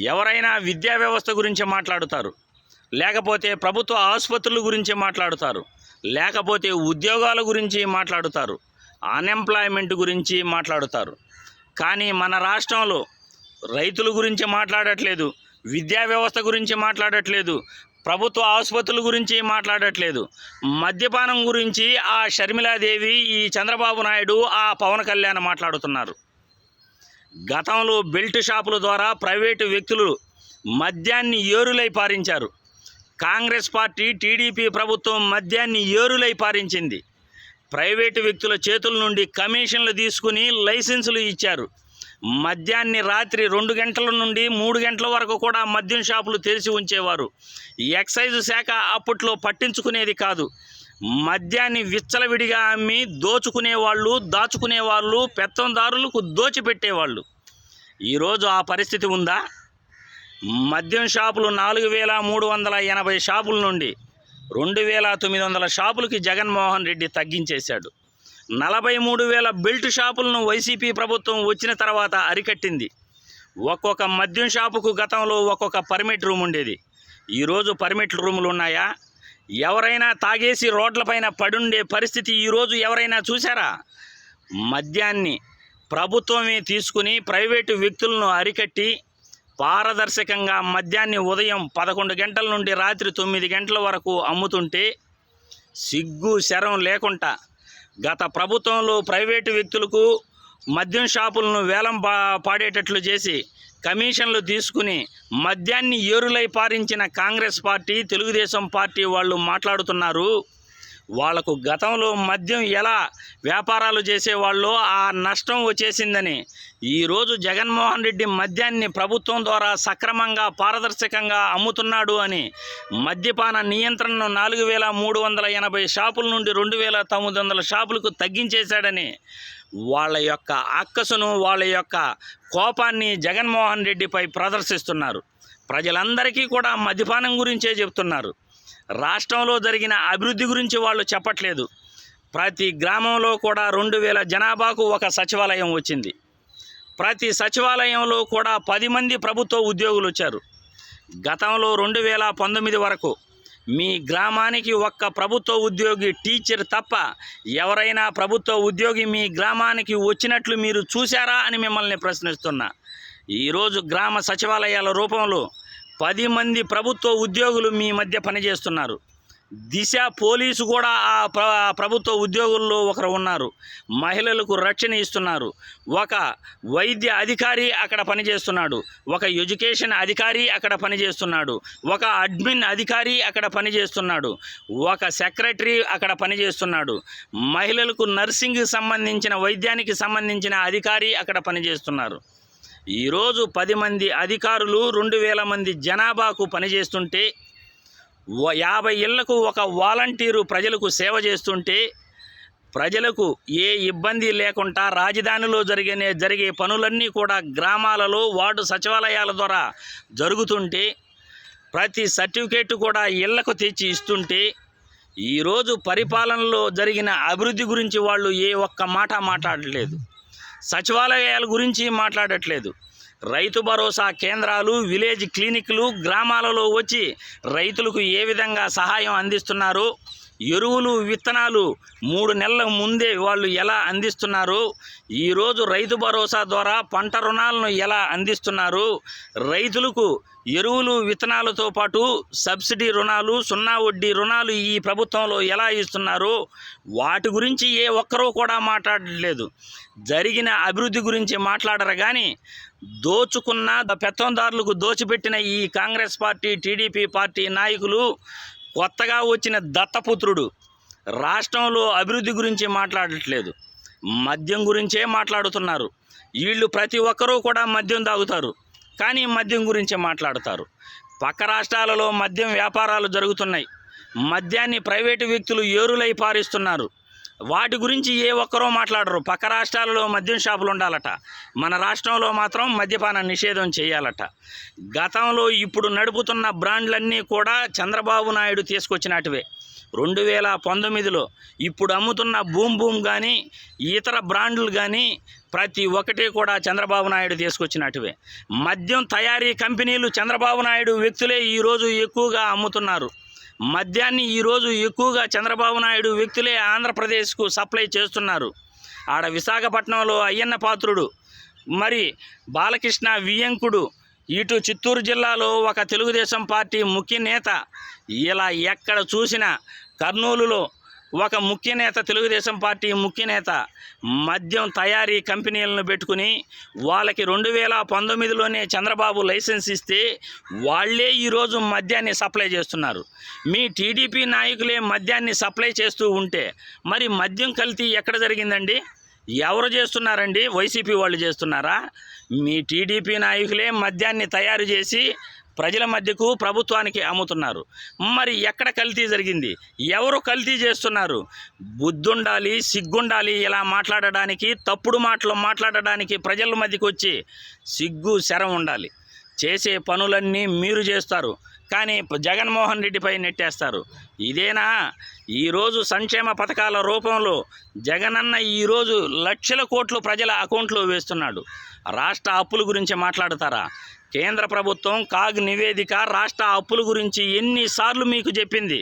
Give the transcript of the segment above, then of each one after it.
ఎవరైనా విద్యా వ్యవస్థ గురించి మాట్లాడుతారు, లేకపోతే ప్రభుత్వ ఆసుపత్రుల గురించి మాట్లాడుతారు, లేకపోతే ఉద్యోగాల గురించి మాట్లాడుతారు, అన్ఎంప్లాయ్మెంట్ గురించి మాట్లాడుతారు. కానీ మన రాష్ట్రంలో రైతుల గురించి మాట్లాడట్లేదు, విద్యా వ్యవస్థ గురించి మాట్లాడట్లేదు, ప్రభుత్వ ఆసుపత్రుల గురించి మాట్లాడట్లేదు. మద్యపానం గురించి ఆ షర్మిలాదేవి, ఈ చంద్రబాబు నాయుడు, ఆ పవన్ కళ్యాణ్ మాట్లాడుతున్నారు. గతంలో బెల్ట్ షాపుల ద్వారా ప్రైవేటు వ్యక్తులు మద్యాన్ని ఏరులై పారించారు. కాంగ్రెస్ పార్టీ, టీడీపీ ప్రభుత్వం మద్యాన్ని ఏరులై పారించింది. ప్రైవేటు వ్యక్తుల చేతుల నుండి కమిషన్లు తీసుకుని లైసెన్సులు ఇచ్చారు. మద్యాన్ని రాత్రి 2 గంటల నుండి 3 గంటల వరకు కూడా మద్యం షాపులు తెరిచి ఉంచేవారు. ఎక్సైజ్ శాఖ అప్పట్లో పట్టించుకునేది కాదు. మద్యాన్ని విచ్చలవిడిగా అమ్మి దోచుకునేవాళ్ళు, దాచుకునేవాళ్ళు, పెత్తందారులకు దోచిపెట్టేవాళ్ళు. ఈరోజు ఆ పరిస్థితి ఉందా? మద్యం షాపులు 4380 షాపుల నుండి 2900 షాపులకి జగన్మోహన్ రెడ్డి తగ్గించేశాడు. 43,000 బెల్ట్ షాపులను వైసీపీ ప్రభుత్వం వచ్చిన తర్వాత అరికట్టింది. ఒక్కొక్క మద్యం షాపుకు గతంలో ఒక్కొక్క పర్మిట్ రూమ్ ఉండేది. ఈరోజు పర్మిట్ రూములు ఉన్నాయా? ఎవరైనా తాగేసి రోడ్లపైన పడుండే పరిస్థితి ఈరోజు ఎవరైనా చూసారా? మద్యాన్ని ప్రభుత్వమే తీసుకుని ప్రైవేటు వ్యక్తులను అరికట్టి పారదర్శకంగా మద్యాన్ని ఉదయం 11 గంటల నుండి రాత్రి 9 గంటల వరకు అమ్ముతుంటే సిగ్గు శరం లేకుండా గత ప్రభుత్వంలో ప్రైవేటు వ్యక్తులకు మద్యం షాపులను వేలం పాడేటట్లు చేసి కమిషన్లు తీసుకుని మద్యాన్ని ఏరులై పారించిన కాంగ్రెస్ పార్టీ, తెలుగుదేశం పార్టీ వాళ్ళు మాట్లాడుతున్నారు. వాళ్లకు గతంలో మద్యం ఎలా వ్యాపారాలు చేసేవాళ్ళో ఆ నష్టం వచ్చేసిందని ఈరోజు జగన్మోహన్ రెడ్డి మద్యాన్ని ప్రభుత్వం ద్వారా సక్రమంగా, పారదర్శకంగా అమ్ముతున్నాడు అని మద్యపాన నియంత్రణను 4380 షాపుల నుండి 2900 షాపులకు తగ్గించేశాడని వాళ్ళ యొక్క అక్కసును, వాళ్ళ యొక్క కోపాన్ని జగన్మోహన్ రెడ్డిపై ప్రదర్శిస్తున్నారు. ప్రజలందరికీ కూడా మద్యపానం గురించే చెప్తున్నారు. రాష్ట్రంలో జరిగిన అభివృద్ధి గురించి వాళ్ళు చెప్పట్లేదు. ప్రతి గ్రామంలో కూడా 2000 జనాభాకు ఒక సచివాలయం వచ్చింది. ప్రతి సచివాలయంలో కూడా 10 మంది ప్రభుత్వ ఉద్యోగులు వచ్చారు. గతంలో 2019 వరకు మీ గ్రామానికి ఒక్క ప్రభుత్వ ఉద్యోగి, టీచర్ తప్ప ఎవరైనా ప్రభుత్వ ఉద్యోగి మీ గ్రామానికి వచ్చినట్లు మీరు చూశారా అని మిమ్మల్ని ప్రశ్నిస్తున్నా. ఈరోజు గ్రామ సచివాలయాల రూపంలో 10 మంది ప్రభుత్వ ఉద్యోగులు మీ మధ్య పనిచేస్తున్నారు. దిశ పోలీసు కూడా ఆ ప్రభుత్వ ఉద్యోగుల్లో ఒకరు ఉన్నారు. మహిళలకు రక్షణ ఇస్తున్నారు. ఒక వైద్య అధికారి అక్కడ పనిచేస్తున్నాడు. ఒక ఎడ్యుకేషన్ అధికారి అక్కడ పనిచేస్తున్నాడు. ఒక అడ్మిన్ అధికారి అక్కడ పనిచేస్తున్నాడు. ఒక సెక్రటరీ అక్కడ పనిచేస్తున్నాడు. మహిళలకు నర్సింగ్కి సంబంధించిన, వైద్యానికి సంబంధించిన అధికారి అక్కడ పనిచేస్తున్నారు. ఈరోజు 10 మంది అధికారులు 2000 మంది జనాభాకు పనిచేస్తుంటే, 50 ఇళ్లకు ఒక వాలంటీరు ప్రజలకు సేవ చేస్తుంటే, ప్రజలకు ఏ ఇబ్బంది లేకుండా రాజధానిలో జరిగే పనులన్నీ కూడా గ్రామాలలో వార్డు సచివాలయాల ద్వారా జరుగుతుంటే, ప్రతి సర్టిఫికేట్ కూడా ఇళ్లకు తెచ్చి ఇస్తుంటే, ఈరోజు పరిపాలనలో జరిగిన అభివృద్ధి గురించి వాళ్ళు ఏ ఒక్క మాట మాట్లాడలేదు. సచివాలయాల గురించి మాట్లాడట్లేదు. రైతు భరోసా కేంద్రాలు, విలేజ్ క్లినిక్లు గ్రామాలలో వచ్చి రైతులకు ఏ విధంగా సహాయం అందిస్తున్నారు, ఎరువులు, విత్తనాలు 3 నెలల ముందే వాళ్ళు ఎలా అందిస్తున్నారు, ఈరోజు రైతు భరోసా ద్వారా పంట రుణాలను ఎలా అందిస్తున్నారు, రైతులకు ఎరువులు, విత్తనాలతో పాటు సబ్సిడీ రుణాలు, 0 వడ్డీ రుణాలు ఈ ప్రభుత్వంలో ఎలా ఇస్తున్నారు, వాటి గురించి ఏ ఒక్కరూ కూడా మాట్లాడలేదు. జరిగిన అభివృద్ధి గురించి మాట్లాడరు. కానీ దోచుకున్న పెత్తందారులకు దోచిపెట్టిన ఈ కాంగ్రెస్ పార్టీ, టీడీపీ పార్టీ నాయకులు, కొత్తగా వచ్చిన దత్తపుత్రుడు రాష్ట్రంలో అభివృద్ధి గురించి మాట్లాడట్లేదు. మద్యం గురించే మాట్లాడుతున్నారు. వీళ్ళు ప్రతి ఒక్కరూ కూడా మద్యం తాగుతారు, కానీ మద్యం గురించి మాట్లాడతారు. పక్క రాష్ట్రాలలో మద్యం వ్యాపారాలు జరుగుతున్నాయి. మద్యాన్ని ప్రైవేటు వ్యక్తులు ఏరులై పారిస్తున్నారు. వాటి గురించి ఏ ఒక్కరూ మాట్లాడరు. పక్క రాష్ట్రాలలో మద్యం షాపులు ఉండాలట, మన రాష్ట్రంలో మాత్రం మద్యపాన నిషేధం చేయాలట. గతంలో ఇప్పుడు నడుపుతున్న బ్రాండ్లన్నీ కూడా చంద్రబాబు నాయుడు తీసుకొచ్చినటివే. 2019లో ఇప్పుడు అమ్ముతున్న బూమ్ కానీ ఇతర బ్రాండ్లు కానీ ప్రతి ఒక్కటి కూడా చంద్రబాబు నాయుడు తీసుకొచ్చినటివే. మద్యం తయారీ కంపెనీలు చంద్రబాబు నాయుడు వ్యక్తులే ఈరోజు ఎక్కువగా అమ్ముతున్నారు. మద్యాన్ని ఈరోజు ఎక్కువగా చంద్రబాబు నాయుడు వ్యక్తులే ఆంధ్రప్రదేశ్కు సప్లై చేస్తున్నారు. ఆడ విశాఖపట్నంలో అయ్యన్న పాత్రుడు, మరి బాలకృష్ణ వియ్యంకుడు, ఇటు చిత్తూరు జిల్లాలో ఒక తెలుగుదేశం పార్టీ ముఖ్య నేత, ఇలా ఎక్కడ చూసినా కర్నూలులో ఒక ముఖ్య నేత, తెలుగుదేశం పార్టీ ముఖ్య నేత మద్యం తయారీ కంపెనీలను పెట్టుకుని వాళ్ళకి 2019లోనే చంద్రబాబు లైసెన్స్ ఇస్తే వాళ్ళే ఈరోజు మద్యాన్ని సప్లై చేస్తున్నారు. మీ టీడీపీ నాయకులే మద్యాన్ని సప్లై చేస్తూ ఉంటే మరి మద్యం కల్తీ ఎక్కడ జరిగిందండి? ఎవరు చేస్తున్నారండి? వైసీపీ వాళ్ళు చేస్తున్నారా? మీ టీడీపీ నాయకులే మద్యాన్ని తయారు చేసి ప్రజల మధ్యకు, ప్రభుత్వానికి అమ్ముతున్నారు. మరి ఎక్కడ కల్తీ జరిగింది? ఎవరు కల్తీ చేస్తున్నారు? బుద్ధుండాలి, సిగ్గుండాలి. ఇలా మాట్లాడడానికి, తప్పుడు మాటలు మాట్లాడడానికి ప్రజల మధ్యకు వచ్చి సిగ్గు శరం ఉండాలి. చేసే పనులన్నీ మీరు చేస్తారు, కానీ జగన్మోహన్ రెడ్డిపై నెట్టేస్తారు. ఇదేనా? ఈరోజు సంక్షేమ పథకాల రూపంలో జగనన్న ఈరోజు లక్షల కోట్లు ప్రజల అకౌంట్లో వేస్తున్నాడు. రాష్ట్ర అప్పుల గురించి మాట్లాడతారా? కేంద్ర ప్రభుత్వం కాగ్ నివేదిక రాష్ట్ర అప్పుల గురించి ఎన్నిసార్లు మీకు చెప్పింది?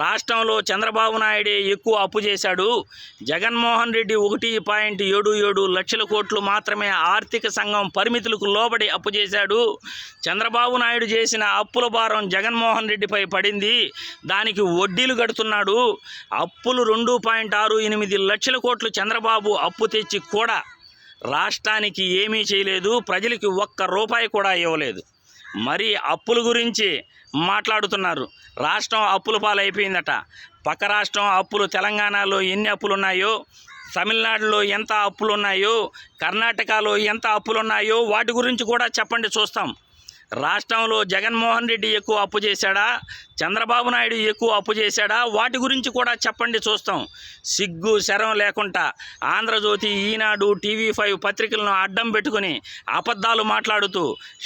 రాష్ట్రంలో చంద్రబాబు నాయుడే ఎక్కువ అప్పు చేశాడు. జగన్మోహన్ రెడ్డి 1.77 లక్షల కోట్లు మాత్రమే ఆర్థిక సంఘం పరిమితులకు లోబడి అప్పు చేశాడు. చంద్రబాబు నాయుడు చేసిన అప్పుల భారం జగన్మోహన్ రెడ్డిపై పడింది. దానికి వడ్డీలు కడుతున్నాడు. అప్పులు 2.68 లక్షల కోట్లు చంద్రబాబు అప్పు తెచ్చి కూడా రాష్ట్రానికి ఏమీ చేయలేదు. ప్రజలకి ఒక్క రూపాయి కూడా ఇవ్వలేదు. మరి అప్పుల గురించి మాట్లాడుతున్నారు. రాష్ట్రం అప్పుల పాలైపోయిందట. పక్క రాష్ట్రం అప్పులు, తెలంగాణలో ఎన్ని అప్పులు ఉన్నాయో, తమిళనాడులో ఎంత అప్పులు ఉన్నాయో, కర్ణాటకలో ఎంత అప్పులు ఉన్నాయో వాటి గురించి కూడా చెప్పండి, చూస్తాం. రాష్ట్రంలో జగన్మోహన్ రెడ్డి ఎక్కువ అప్పు చేశాడా, చంద్రబాబు నాయుడు ఎక్కువ అప్పు చేశాడా, వాటి గురించి కూడా చెప్పండి, చూస్తాం. సిగ్గు శరం లేకుండా ఆంధ్రజ్యోతి, ఈనాడు, TV5 పత్రికలను అడ్డం పెట్టుకుని అబద్ధాలు మాట్లాడుతూ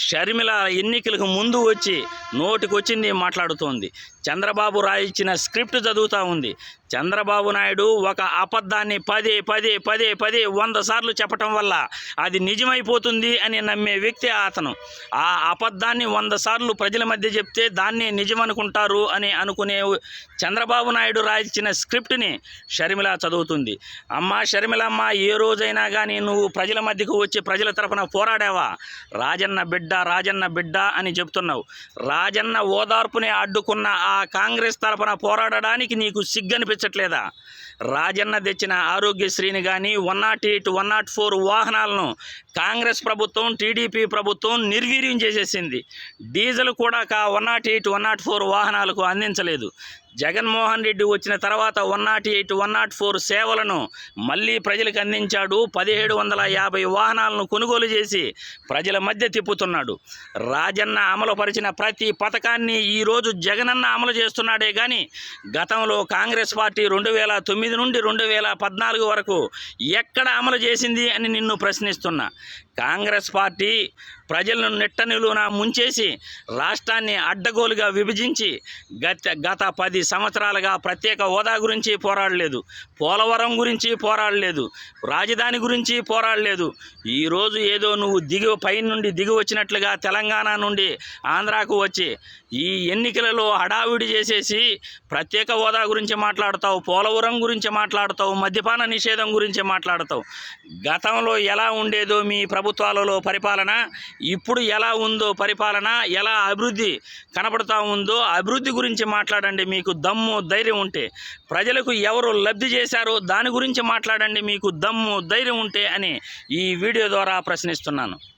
షర్మిల ఎన్నికలకు ముందు వచ్చి నోటికొచ్చింది మాట్లాడుతోంది. చంద్రబాబు రాయించిన స్క్రిప్ట్ చదువుతూ ఉంది. చంద్రబాబు నాయుడు ఒక అబద్ధాన్ని పదే 100 సార్లు చెప్పటం వల్ల అది నిజమైపోతుంది అని నమ్మే వ్యక్తి అతను. ఆ అబద్ధాన్ని 100 సార్లు ప్రజల మధ్య చెప్తే దాన్ని నిజమనుకుంటారు అని అనుకునే చంద్రబాబు నాయుడు రాయించిన స్క్రిప్ట్ని షర్మిల చదువుతుంది. అమ్మా షర్మిలమ్మ, ఏ రోజైనా కానీ నువ్వు ప్రజల మధ్యకు వచ్చి ప్రజల తరపున పోరాడావా? రాజన్న బిడ్డ అని చెప్తున్నావు. రాజన్న ఓదార్పుని అడ్డుకున్న ఆ కాంగ్రెస్ తరపున పోరాడడానికి నీకు సిగ్గనిపించట్లేదా? రాజన్న తెచ్చిన ఆరోగ్యశ్రీని కానీ 108, 104 వాహనాలను కాంగ్రెస్ ప్రభుత్వం, టీడీపీ ప్రభుత్వం నిర్వీర్యం చేసేసింది. డీజిల్ కూడా 108, 104 వాహనాలకు అందించలేదు. జగన్మోహన్ రెడ్డి వచ్చిన తర్వాత 108, 104 సేవలను మళ్ళీ ప్రజలకు అందించాడు. 1750 వాహనాలను కొనుగోలు చేసి ప్రజల మధ్య తిప్పుతున్నాడు. రాజన్న అమలుపరిచిన ప్రతి పథకాన్ని ఈరోజు జగనన్న అమలు చేస్తున్నాడే కానీ గతంలో కాంగ్రెస్ పార్టీ 2009 నుండి 2014 వరకు ఎక్కడ అమలు చేసింది అని నిన్ను ప్రశ్నిస్తున్నా. కాంగ్రెస్ పార్టీ ప్రజలను నెట్టనిలువున ముంచేసి రాష్ట్రాన్ని అడ్డగోలుగా విభజించి గత 10 సంవత్సరాలుగా ప్రత్యేక హోదా గురించి పోరాడలేదు, పోలవరం గురించి పోరాడలేదు, రాజధాని గురించి పోరాడలేదు. ఈరోజు ఏదో నువ్వు పైనుండి దిగి వచ్చినట్లుగా తెలంగాణ నుండి ఆంధ్రాకు వచ్చి ఈ ఎన్నికలలో హడావిడి చేసేసి ప్రత్యేక హోదా గురించి మాట్లాడతావు, పోలవరం గురించి మాట్లాడతావు, మద్యపాన నిషేధం గురించి మాట్లాడతావు. గతంలో ఎలా ఉండేదో మీ ప్రభుత్వాలలో పరిపాలన, ఇప్పుడు ఎలా ఉందో పరిపాలన, ఎలా అభివృద్ధి కనపడుతూ ఉందో అభివృద్ధి గురించి మాట్లాడండి మీకు దమ్ము ధైర్యం ఉంటే. ప్రజలకు ఎవరు లబ్ధి చేశారో దాని గురించి మాట్లాడండి మీకు దమ్ము ధైర్యం ఉంటే అని ఈ వీడియో ద్వారా ప్రశ్నిస్తున్నాను.